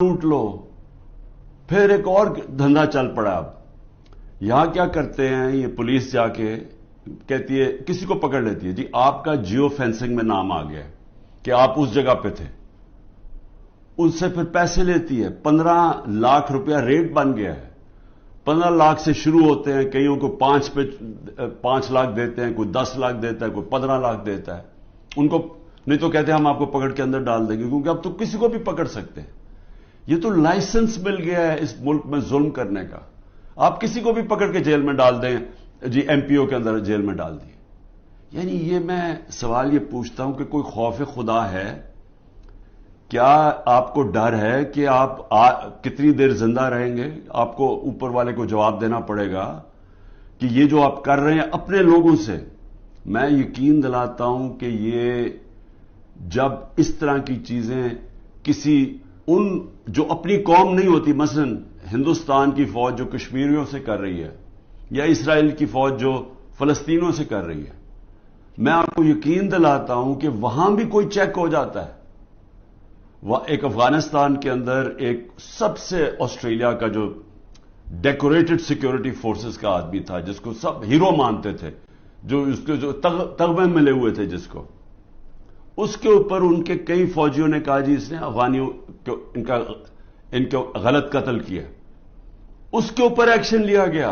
लूट लो। फिर एक और धंधा चल पड़ा। अब यहां क्या करते हैं, ये पुलिस जाके कहती है, किसी को पकड़ लेती है, जी आपका जियो फेंसिंग में नाम आ गया कि आप उस जगह पे थे। उससे फिर पैसे लेती है। 15 लाख रुपया रेट बन गया है। 15 लाख से शुरू होते हैं, कईयों को 5 लाख देते हैं, कोई 10 लाख देता है, कोई 15 लाख देता है। उनको नहीं तो कहते हैं हम आपको पकड़ के अंदर डाल देंगे, क्योंकि अब तो किसी को भी पकड़ सकते हैं। ये तो लाइसेंस मिल गया है इस मुल्क में जुल्म करने का। आप किसी को भी पकड़ के जेल में डाल दें, जी एमपीओ के अंदर जेल में डाल दिए। यानी ये मैं सवाल ये पूछता हूं कि कोई खौफ खुदा है क्या? आपको डर है कि आप कितनी देर जिंदा रहेंगे? आपको ऊपर वाले को जवाब देना पड़ेगा कि ये जो आप कर रहे हैं अपने लोगों से। मैं यकीन दिलाता हूं कि ये जब इस तरह की चीजें किसी उन जो अपनी कौम नहीं होती, मसलन हिंदुस्तान की फौज जो कश्मीरियों से कर रही है, या इसराइल की फौज जो फलस्तीनों से कर रही है, मैं आपको यकीन दिलाता हूं कि वहां भी कोई चेक हो जाता है। एक अफगानिस्तान के अंदर एक सबसे ऑस्ट्रेलिया का जो डेकोरेटेड सिक्योरिटी फोर्सेस का आदमी था, जिसको सब हीरो मानते थे, जो उसके जो तगमे मिले हुए थे जिसको, उसके ऊपर उनके कई फौजियों ने कहा जी इसने अफगानियों को इनको गलत कत्ल किया। उसके ऊपर एक्शन लिया गया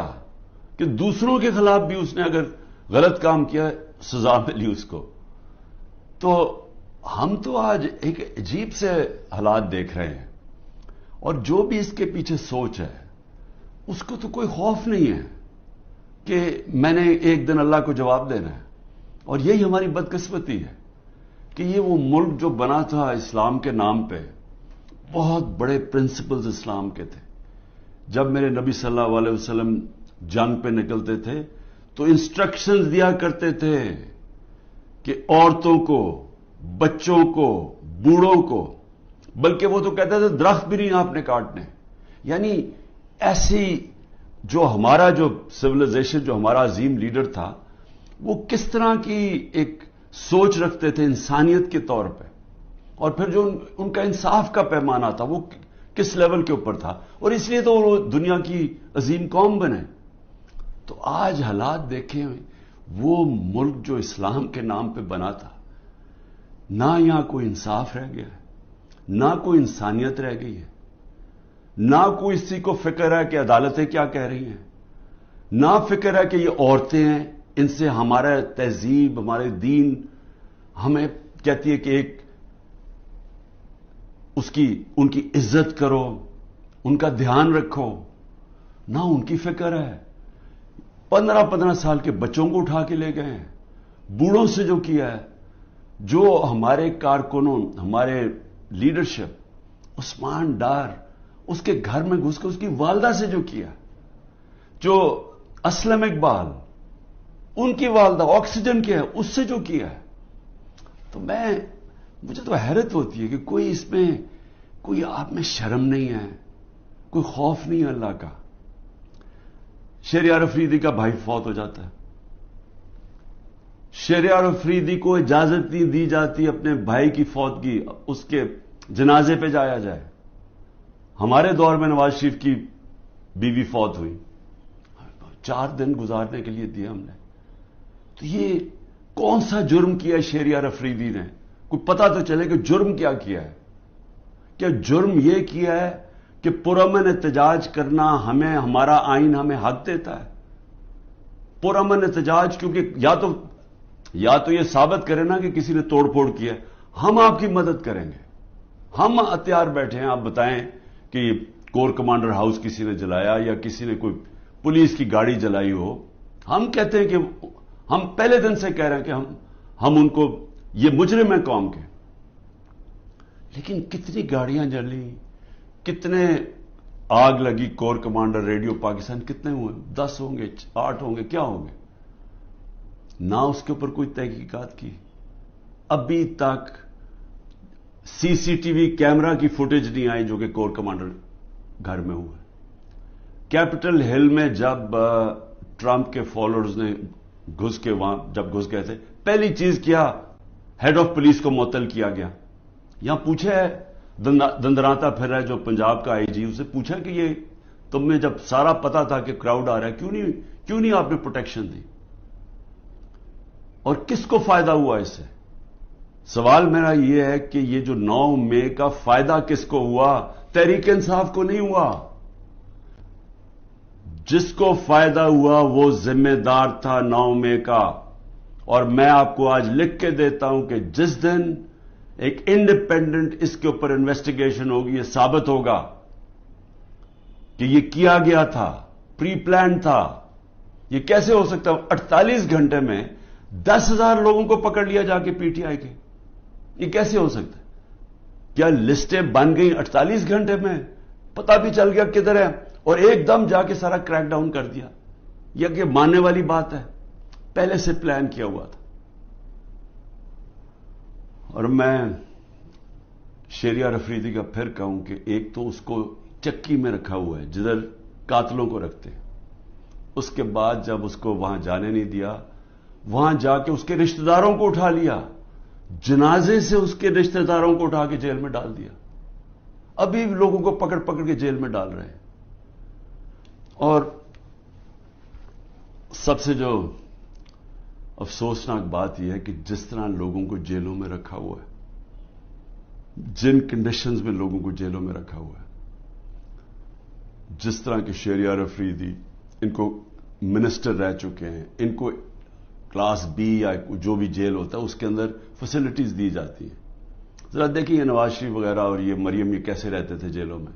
कि दूसरों के खिलाफ भी उसने अगर गलत काम किया सजा मिली उसको। तो हम तो आज एक अजीब से हालात देख रहे हैं, और जो भी इसके पीछे सोच है उसको तो कोई खौफ नहीं है कि मैंने एक दिन अल्लाह को जवाब देना है। और यही हमारी बदकिस्मती है कि ये वो मुल्क जो बना था इस्लाम के नाम पे, बहुत बड़े प्रिंसिपल्स इस्लाम के थे। जब मेरे नबी सल्लल्लाहु अलैहि वसल्लम जंग पे निकलते थे तो इंस्ट्रक्शंस दिया करते थे कि औरतों को, बच्चों को, बूढ़ों को, बल्कि वो तो कहते थे दरख्त भी नहीं आपने काटने। यानी ऐसी जो हमारा जो सिविलाइजेशन, जो हमारा अजीम लीडर था, वो किस तरह की एक सोच रखते थे इंसानियत के तौर पे, और फिर जो उनका इंसाफ का पैमाना था वो किस लेवल के ऊपर था, और इसलिए तो वो दुनिया की अजीम कौम बने। तो आज हालात देखें, वो मुल्क जो इस्लाम के नाम पे बना था, ना यहां कोई इंसाफ रह गया है, ना कोई इंसानियत रह गई है, ना कोई इसी को फिक्र है कि अदालतें क्या कह रही हैं, ना फिक्र है कि ये औरतें हैं, इनसे हमारा तहजीब, हमारे दीन हमें कहती है कि एक उनकी इज्जत करो, उनका ध्यान रखो। ना उनकी फिक्र है। 15-15 साल के बच्चों को उठा के ले गए हैं, बूढ़ों से जो किया है, जो हमारे कारकुनों, हमारे लीडरशिप, उस्मान डार, उसके घर में घुसकर उसकी वालदा से जो किया, जो असलम इकबाल, उनकी वालदा ऑक्सीजन किया है, उससे जो किया है। तो मुझे तो हैरत होती है कि कोई इसमें, कोई आप में शर्म नहीं है, कोई खौफ नहीं है अल्लाह का। शहरयार अफरीदी का भाई फौत हो जाता है, शहरयार अफरीदी को इजाजत नहीं दी जाती अपने भाई की फौतगी, उसके जनाजे पे जाया जाए। हमारे दौर में नवाज शरीफ की बीवी फौत हुई, 4 दिन गुजारने के लिए दिया हमने। तो ये कौन सा जुर्म किया शहरयार अफरीदी ने? कोई पता तो चले कि जुर्म क्या किया है। क्या जुर्म यह किया है कि पुरअमन एहतजाज करना हमें, हमारा आइन हमें हक देता है? पुरअमन एहतजाज, क्योंकि या तो यह साबित करे ना कि किसी ने तोड़फोड़ किया, हम आपकी मदद करेंगे, हम हथियार बैठे हैं, आप बताएं कि कोर कमांडर हाउस किसी ने जलाया या किसी ने कोई पुलिस की गाड़ी जलाई हो। हम कहते हैं कि हम पहले दिन से कह रहे हैं कि हम उनको, ये मुजरिम है कौम के। लेकिन कितनी गाड़ियां जली, कितने आग लगी, कोर कमांडर रेडियो पाकिस्तान कितने हुए? 10 होंगे, 8 होंगे, क्या होंगे? ना उसके ऊपर कोई तहकीकात की। अभी तक सीसीटीवी कैमरा की फुटेज नहीं आई जो कि कोर कमांडर घर में हुआ। कैपिटल हिल में जब ट्रंप के फॉलोअर्स ने घुस के वहां जब घुस गए थे, पहली चीज किया, हेड ऑफ पुलिस को मुअत्तल किया गया। यहां पूछे है دندراتا پھر رہا ہے جو پنجاب کا آئی جی، اسے پوچھا کہ یہ تمہیں جب سارا پتا تھا کہ کراؤڈ آ رہا ہے کیوں نہیں آپ نے پروٹیکشن دی، اور کس کو فائدہ ہوا اس سے؟ سوال میرا یہ ہے کہ یہ جو 9 مئی کا فائدہ کس کو ہوا؟ تحریک انصاف کو نہیں ہوا. جس کو فائدہ ہوا وہ ذمہ دار تھا 9 مئی کا. اور میں آپ کو آج لکھ کے دیتا ہوں کہ جس دن ایک انڈیپینڈنٹ اس کے اوپر انویسٹیگیشن ہوگی، یہ ثابت ہوگا کہ یہ کیا گیا تھا، پری پلان تھا. یہ کیسے ہو سکتا ہے 48 گھنٹے میں 10,000 لوگوں کو پکڑ لیا جا کے پی ٹی آئی کے؟ یہ کیسے ہو سکتا ہے؟ کیا لسٹیں بن گئیں 48 گھنٹے میں؟ پتہ بھی چل گیا کدھر ہے اور ایک دم جا کے سارا کریک ڈاؤن کر دیا؟ یہ کہ ماننے والی بات ہے؟ پہلے سے پلان کیا ہوا تھا. اور میں شہریار افریدی کا پھر کہوں کہ ایک تو اس کو چکی میں رکھا ہوا ہے جدھر قاتلوں کو رکھتے ہیں، اس کے بعد جب اس کو وہاں جانے نہیں دیا، وہاں جا کے اس کے رشتہ داروں کو اٹھا لیا، جنازے سے اس کے رشتہ داروں کو اٹھا کے جیل میں ڈال دیا. ابھی لوگوں کو پکڑ پکڑ کے جیل میں ڈال رہے ہیں. اور سب سے جو افسوسناک بات یہ ہے کہ جس طرح لوگوں کو جیلوں میں رکھا ہوا ہے، جن کنڈیشنز میں لوگوں کو جیلوں میں رکھا ہوا ہے، جس طرح کے شہریار افریدی، ان کو منسٹر رہ چکے ہیں، ان کو کلاس بی یا جو بھی جیل ہوتا ہے اس کے اندر فیسلٹیز دی جاتی ہیں. ذرا دیکھیں یہ نواز شریف وغیرہ اور یہ مریم یہ کیسے رہتے تھے جیلوں میں.